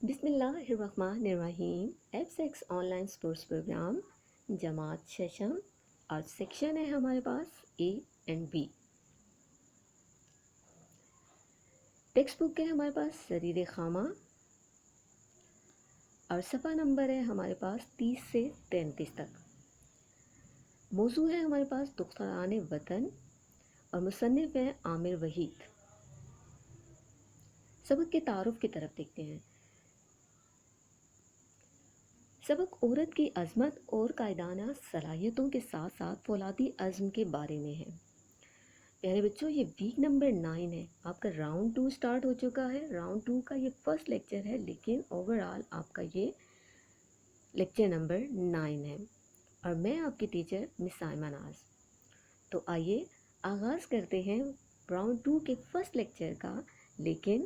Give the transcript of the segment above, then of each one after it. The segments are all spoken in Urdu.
بسم اللہ الرحمن الرحیم. F six online sports program جماعت ششم اور سیکشن ہے ہمارے پاس A and B. Textbook ہے ہمارے پاس سریر خامہ اور صفحہ نمبر ہے ہمارے پاس 30 سے 33 تک. موضوع ہے ہمارے پاس دختران وطن اور مصنف ہیں عامر وحید. سبق کے تعارف کی طرف دیکھتے ہیں. سبق عورت کی عظمت اور قائدانہ صلاحیتوں کے ساتھ ساتھ فولادی عزم کے بارے میں ہے. پیارے بچوں، یہ ویک نمبر 9 ہے. آپ کا راؤنڈ 2 سٹارٹ ہو چکا ہے. راؤنڈ 2 کا یہ فرسٹ لیکچر ہے، لیکن اوورآل آپ کا یہ لیکچر نمبر 9 ہے اور میں آپ کی ٹیچر مس سائمہ ناز. تو آئیے آغاز کرتے ہیں راؤنڈ 2 کے فرسٹ لیکچر کا، لیکن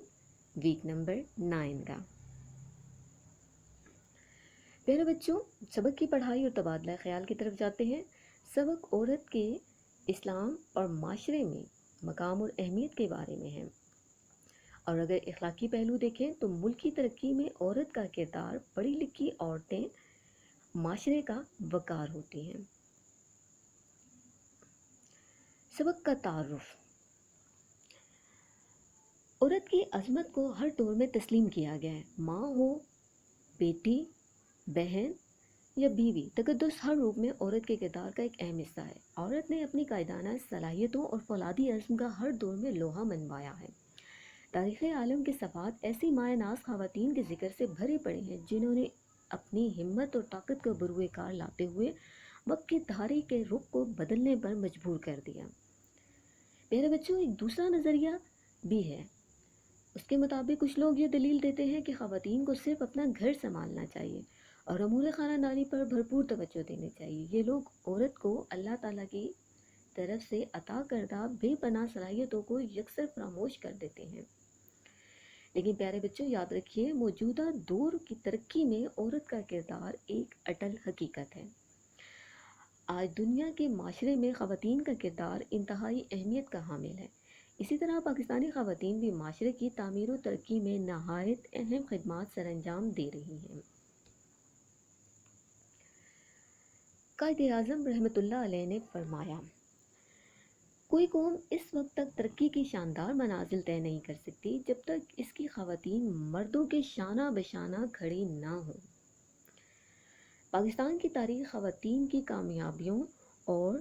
ویک نمبر 9 کا. پیارے بچوں، سبق کی پڑھائی اور تبادلہ خیال کی طرف جاتے ہیں. سبق عورت کے اسلام اور معاشرے میں مقام اور اہمیت کے بارے میں ہے، اور اگر اخلاقی پہلو دیکھیں تو ملکی ترقی میں عورت کا کردار، پڑھی لکھی عورتیں معاشرے کا وقار ہوتی ہیں. سبق کا تعارف. عورت کی عظمت کو ہر دور میں تسلیم کیا گیا ہے. ماں ہو، بیٹی، بہن یا بیوی، تقدس ہر روپ میں عورت کے کردار کا ایک اہم حصہ ہے. عورت نے اپنی قائدانہ صلاحیتوں اور فولادی عزم کا ہر دور میں لوہا منوایا ہے. تاریخ عالم کے صفحات ایسی مایہ ناز خواتین کے ذکر سے بھرے پڑے ہیں جنہوں نے اپنی ہمت اور طاقت کو بروئے کار لاتے ہوئے وقت کی دھارے کے رخ کو بدلنے پر مجبور کر دیا. میرے بچوں، ایک دوسرا نظریہ بھی ہے. اس کے مطابق کچھ لوگ یہ دلیل دیتے ہیں کہ خواتین کو صرف اپنا گھر سنبھالنا چاہیے اور امور خانہ پر بھرپور توجہ دینی چاہیے. یہ لوگ عورت کو اللہ تعالیٰ کی طرف سے عطا کردہ بے پناہ صلاحیتوں کو یکسر فراموش کر دیتے ہیں. لیکن پیارے بچوں، یاد رکھیے، موجودہ دور کی ترقی میں عورت کا کردار ایک اٹل حقیقت ہے. آج دنیا کے معاشرے میں خواتین کا کردار انتہائی اہمیت کا حامل ہے. اسی طرح پاکستانی خواتین بھی معاشرے کی تعمیر و ترقی میں نہایت اہم خدمات سر انجام دے رہی ہیں. قائد اعظم رحمۃ اللہ علیہ نے فرمایا، کوئی قوم اس وقت تک ترقی کی شاندار منازل طے نہیں کر سکتی جب تک اس کی خواتین مردوں کے شانہ بشانہ کھڑی نہ ہوں. پاکستان کی تاریخ خواتین کی کامیابیوں اور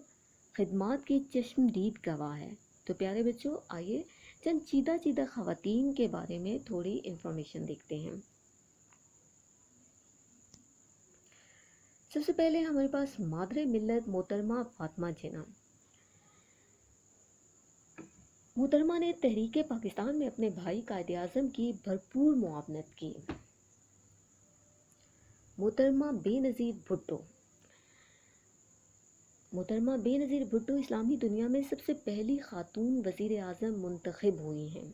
خدمات کی چشمدید گواہ ہے. تو پیارے بچوں، آئیے چند چیدہ خواتین کے بارے میں تھوڑی انفارمیشن دیکھتے ہیں. سب سے پہلے ہمارے پاس مادر ملت محترمہ فاطمہ جناح. محترمہ نے تحریک پاکستان میں اپنے بھائی قائد اعظم کی بھرپور معاونت کی. محترمہ بے نظیر بھٹو. محترمہ بے نظیر بھٹو اسلامی دنیا میں سب سے پہلی خاتون وزیر اعظم منتخب ہوئی ہیں.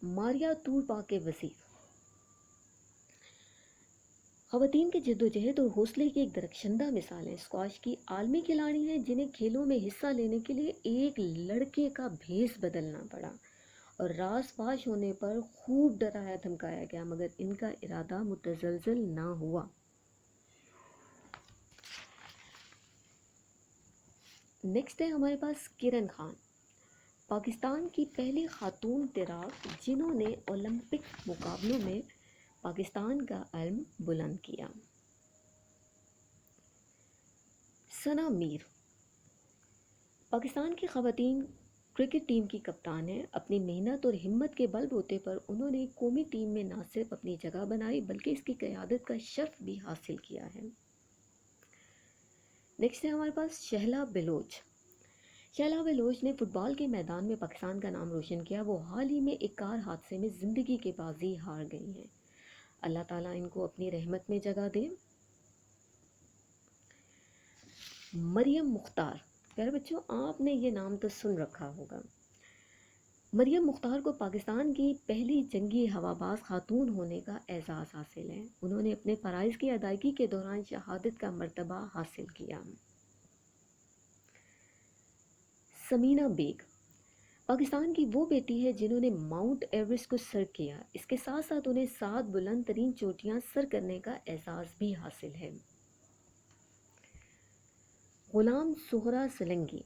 ماریہ طور پاک وزیر. خواتین کے جدوجہد اور حوصلے کی ایک درخشندہ مثال ہے. اسکواش کی عالمی کھلاڑی ہیں جنہیں کھیلوں میں حصہ لینے کے لیے ایک لڑکے کا بھیس بدلنا پڑا اور راز فاش ہونے پر خوب ڈرایا دھمکایا گیا، مگر ان کا ارادہ متزلزل نہ ہوا. نیکسٹ ہے ہمارے پاس کرن خان. پاکستان کی پہلی خاتون تیراک جنہوں نے اولمپک مقابلوں میں پاکستان کا علم بلند کیا. ثنا میر. پاکستان کی خواتین کرکٹ ٹیم کی کپتان ہیں. اپنی محنت اور ہمت کے بل بوتے پر انہوں نے قومی ٹیم میں نہ صرف اپنی جگہ بنائی بلکہ اس کی قیادت کا شرف بھی حاصل کیا ہے. نیکسٹ ہے ہمارے پاس شہلا بلوچ. شہلا بلوچ نے فٹ بال کے میدان میں پاکستان کا نام روشن کیا. وہ حال ہی میں ایک کار حادثے میں زندگی کی بازی ہار گئی ہیں. اللہ تعالیٰ ان کو اپنی رحمت میں جگہ دے. مریم مختار. پیارے بچوں، آپ نے یہ نام تو سن رکھا ہوگا. مریم مختار کو پاکستان کی پہلی جنگی ہواباز خاتون ہونے کا اعزاز حاصل ہے. انہوں نے اپنے فرائض کی ادائیگی کے دوران شہادت کا مرتبہ حاصل کیا. سمینا بیگ. پاکستان کی وہ بیٹی ہے جنہوں نے ماؤنٹ ایوریسٹ کو سر کیا، اس کے ساتھ ساتھ انہیں 7 بلند ترین چوٹیاں سر کرنے کا اعزاز بھی حاصل ہے۔ غلام سغرا سلنگی۔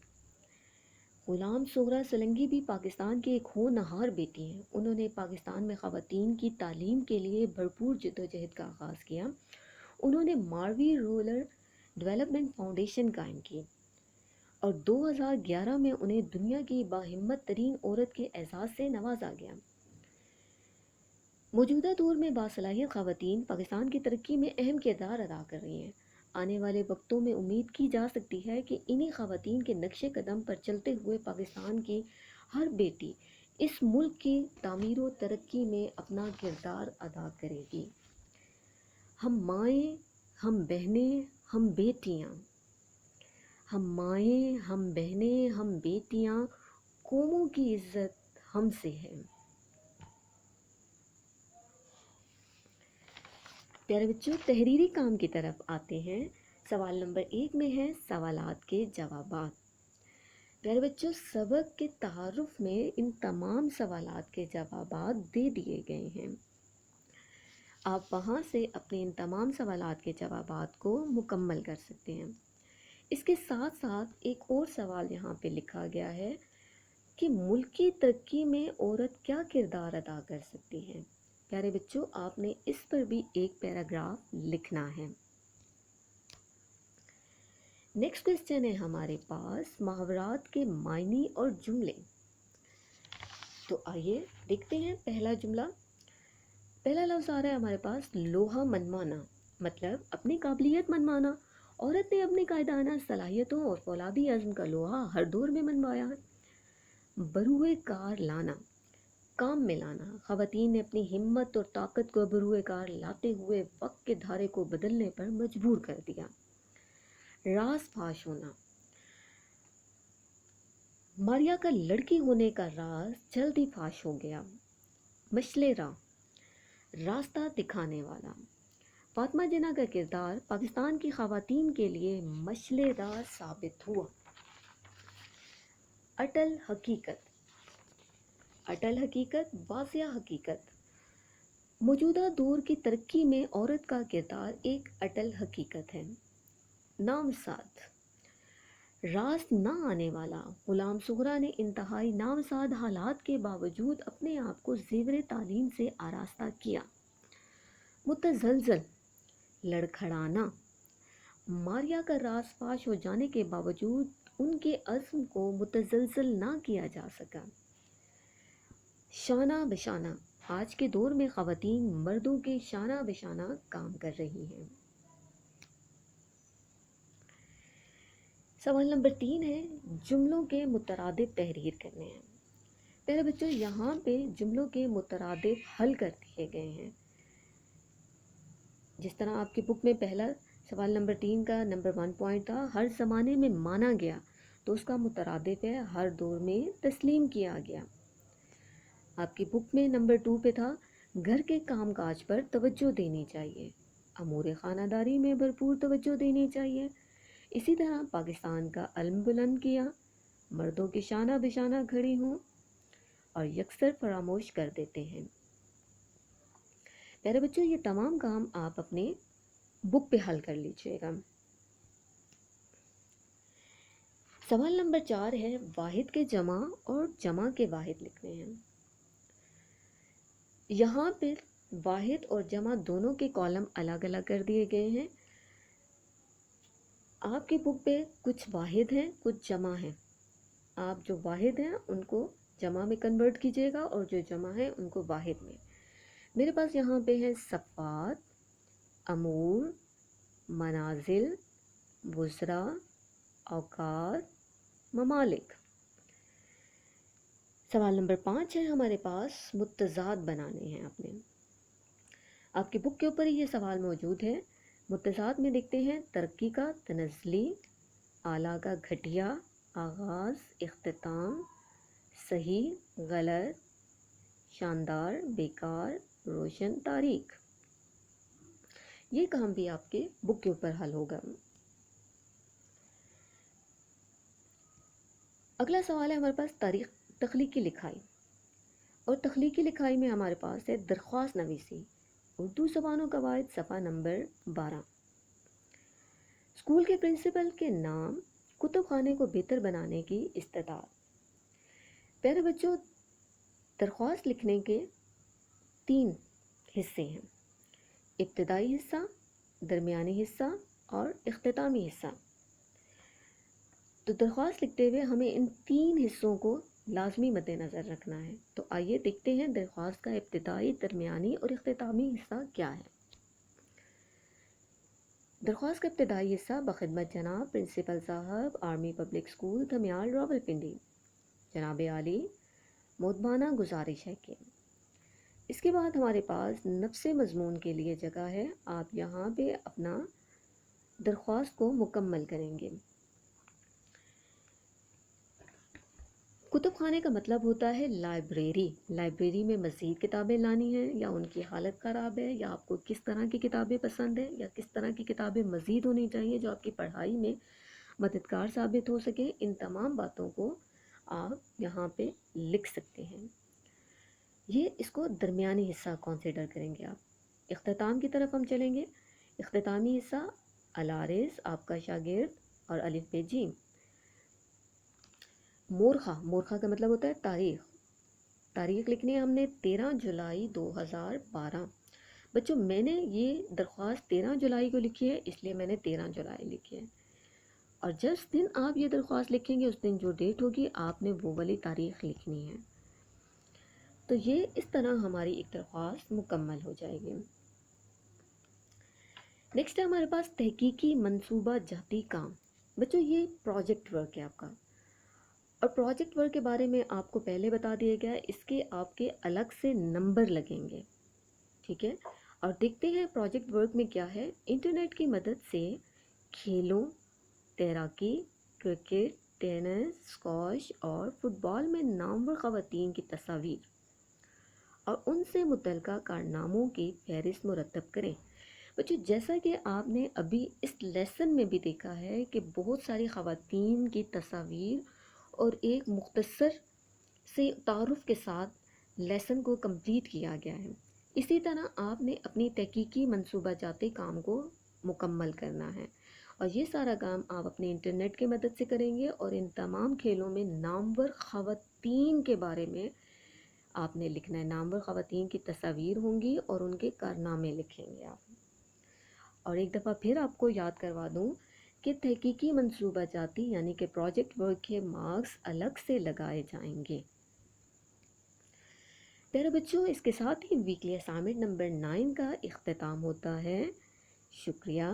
غلام سغرا سلنگی بھی پاکستان کی ایک ہونہار بیٹی ہیں۔ انہوں نے پاکستان میں خواتین کی تعلیم کے لیے بھرپور جدوجہد کا آغاز کیا۔ انہوں نے ماروی رورل ڈیولپمنٹ فاؤنڈیشن قائم کی اور 2011 میں انہیں دنیا کی باہمت ترین عورت کے اعزاز سے نوازا گیا۔ موجودہ دور میں باصلاحیت خواتین پاکستان کی ترقی میں اہم کردار ادا کر رہی ہیں۔ آنے والے وقتوں میں امید کی جا سکتی ہے کہ انہی خواتین کے نقش قدم پر چلتے ہوئے پاکستان کی ہر بیٹی اس ملک کی تعمیر و ترقی میں اپنا کردار ادا کرے گی۔ ہم مائیں، ہم بہنیں، ہم بیٹیاں، ہم مائیں، ہم بہنیں، ہم بیٹیاں، قوموں کی عزت ہم سے ہے۔ پیارے بچوں، تحریری کام کی طرف آتے ہیں۔ سوال نمبر 1 میں ہے سوالات کے جوابات۔ پیارے بچوں، سبق کے تعارف میں ان تمام سوالات کے جوابات دے دیے گئے ہیں۔ آپ وہاں سے اپنے ان تمام سوالات کے جوابات کو مکمل کر سکتے ہیں۔ اس کے ساتھ ساتھ ایک اور سوال یہاں پہ لکھا گیا ہے کہ ملک کی ترقی میں عورت کیا کردار ادا کر سکتی ہے۔ پیارے بچوں، آپ نے اس پر بھی ایک پیراگراف لکھنا ہے۔ نیکسٹ کوسچن ہے ہمارے پاس محاورات کے معنی اور جملے۔ تو آئیے دیکھتے ہیں پہلا جملہ۔ پہلا لفظ آ رہا ہے ہمارے پاس لوہا منوانا، مطلب اپنی قابلیت منوانا۔ عورت نے اپنی قائدانہ صلاحیتوں اور فولادی عزم کا لوہا ہر دور میں منوایا ہے۔ بروئے کار لانا، کام میں لانا۔ خواتین نے اپنی ہمت اور طاقت کو بروئے کار لاتے ہوئے وقت کے دھارے کو بدلنے پر مجبور کر دیا۔ راز فاش ہونا، ماریا کا لڑکی ہونے کا راز جلد ہی فاش ہو گیا۔ مشعل راہ، راستہ دکھانے والا۔ فاطمہ جناح کا کردار پاکستان کی خواتین کے لیے مشعل راہ ثابت ہوا۔ اٹل حقیقت، اٹل حقیقت، واضح حقیقت۔ موجودہ دور کی ترقی میں عورت کا کردار ایک اٹل حقیقت ہے۔ نامزاد، راست نہ آنے والا۔ غلام سغرا نے انتہائی نامزاد حالات کے باوجود اپنے آپ کو زیور تعلیم سے آراستہ کیا۔ متزلزل، لڑکھڑانا۔ ماریا کا راز فاش ہو جانے کے باوجود ان کے عزم کو متزلزل نہ کیا جا سکا۔ شانہ بشانہ، آج کے دور میں خواتین مردوں کے شانہ بشانہ کام کر رہی ہیں۔ سوال نمبر 3 ہے جملوں کے مترادف تحریر کرنے ہیں۔ پہلے بچوں، یہاں پہ جملوں کے مترادف حل کر دیے گئے ہیں۔ جس طرح آپ کی بک میں پہلا سوال نمبر 3 کا نمبر 1 پوائنٹ تھا، ہر زمانے میں مانا گیا، تو اس کا مترادف ہے ہر دور میں تسلیم کیا گیا۔ آپ کی بک میں نمبر 2 پہ تھا گھر کے کام کاج پر توجہ دینی چاہیے، امور خانہ داری میں بھرپور توجہ دینی چاہیے۔ اسی طرح پاکستان کا علم بلند کیا، مردوں کے شانہ بشانہ کھڑی ہوں اور یکسر فراموش کر دیتے ہیں۔ پیارے بچوں، یہ تمام کام آپ اپنے بک پہ حل کر لیجئے گا۔ سوال نمبر 4 ہے واحد کے جمع اور جمع کے واحد لکھنے ہیں۔ یہاں پہ واحد اور جمع دونوں کے کالم الگ الگ کر دیے گئے ہیں۔ آپ کی بک پہ کچھ واحد ہیں، کچھ جمع ہیں۔ آپ جو واحد ہیں ان کو جمع میں کنورٹ کیجیے گا اور جو جمع ہیں ان کو واحد میں۔ میرے پاس یہاں پہ ہے صفات، امور، منازل، وزراء، اوقات، ممالک۔ سوال نمبر 5 ہے ہمارے پاس متضاد بنانے ہیں اپنے۔ آپ کی بک کے اوپر یہ سوال موجود ہے۔ متضاد میں دیکھتے ہیں ترقی کا تنزلی، اعلیٰ کا گھٹیا، آغاز، اختتام، صحیح، غلط، شاندار، بیکار، روشن، تاریک۔ یہ کام بھی آپ کے بک کے اوپر حل ہوگا۔ اگلا سوال ہے ہمارے پاس تخلیقی لکھائی، اور تخلیقی لکھائی میں ہمارے پاس ہے درخواست نویسی، اردو زبان و قواعد، صفحہ نمبر 12۔ اسکول کے پرنسپل کے نام، کتب خانے کو بہتر بنانے کی استطاعت۔ پیارے بچوں، درخواست لکھنے کے 3 حصے ہیں: ابتدائی حصہ، درمیانی حصہ اور اختتامی حصہ۔ تو درخواست لکھتے ہوئے ہمیں ان 3 حصوں کو لازمی مد نظر رکھنا ہے۔ تو آئیے دیکھتے ہیں درخواست کا ابتدائی، درمیانی اور اختتامی حصہ کیا ہے۔ درخواست کا ابتدائی حصہ: بخدمت جناب پرنسپل صاحب، army public school Dhamial Rawalpindi, جناب عالی، مودبانہ گزارش ہے کہ۔ اس کے بعد ہمارے پاس نفس مضمون کے لیے جگہ ہے، آپ یہاں پہ اپنا درخواست کو مکمل کریں گے۔ کتب خانے کا مطلب ہوتا ہے لائبریری۔ لائبریری میں مزید کتابیں لانی ہیں، یا ان کی حالت خراب ہے، یا آپ کو کس طرح کی کتابیں پسند ہیں، یا کس طرح کی کتابیں مزید ہونی چاہیے جو آپ کی پڑھائی میں مددگار ثابت ہو سکیں، ان تمام باتوں کو آپ یہاں پہ لکھ سکتے ہیں۔ یہ اس کو درمیانی حصہ کنسیڈر کریں گے آپ۔ اختتام کی طرف ہم چلیں گے۔ اختتامی حصہ: العارض، آپ کا شاگرد، اور الف ب ج۔ مورخہ، مورخہ کا مطلب ہوتا ہے تاریخ۔ تاریخ لکھنی ہے ہم نے 13 جولائی 2012۔ بچوں، میں نے یہ درخواست 13 جولائی کو لکھی ہے، اس لیے میں نے 13 جولائی لکھی ہے، اور جس دن آپ یہ درخواست لکھیں گے اس دن جو ڈیٹ ہوگی آپ نے وہ والی تاریخ لکھنی ہے۔ تو یہ اس طرح ہماری ایک درخواست مکمل ہو جائے گی۔ نیکسٹ ہے ہمارے پاس تحقیقی منصوبہ جاتی کام۔ بچوں، یہ پروجیکٹ ورک ہے آپ کا، اور پروجیکٹ ورک کے بارے میں آپ کو پہلے بتا دیا گیا ہے، اس کے آپ کے الگ سے نمبر لگیں گے، ٹھیک ہے؟ اور دیکھتے ہیں پروجیکٹ ورک میں کیا ہے۔ انٹرنیٹ کی مدد سے کھیلوں، تیراکی، کرکٹ، ٹینس، اسکواش اور فٹ بال میں نامور خواتین کی تصاویر اور ان سے متعلقہ کارناموں کی فہرست مرتب کریں۔ بچوں، جیسا کہ آپ نے ابھی اس لیسن میں بھی دیکھا ہے کہ بہت ساری خواتین کی تصاویر اور ایک مختصر سے تعارف کے ساتھ لیسن کو کمپلیٹ کیا گیا ہے۔ اسی طرح آپ نے اپنی تحقیقی منصوبہ جاتی کام کو مکمل کرنا ہے، اور یہ سارا کام آپ اپنے انٹرنیٹ کی مدد سے کریں گے، اور ان تمام کھیلوں میں نامور خواتین کے بارے میں آپ نے لکھنا ہے۔ نامور خواتین کی تصاویر ہوں گی اور ان کے کارنامے لکھیں گے آپ۔ اور ایک دفعہ پھر آپ کو یاد کروا دوں کہ تحقیقی منصوبہ جاتی یعنی کہ پروجیکٹ ورک کے مارکس الگ سے لگائے جائیں گے۔ پیارے بچوں، اس کے ساتھ ہی ویکلی اسائنمنٹ نمبر 9 کا اختتام ہوتا ہے۔ شکریہ۔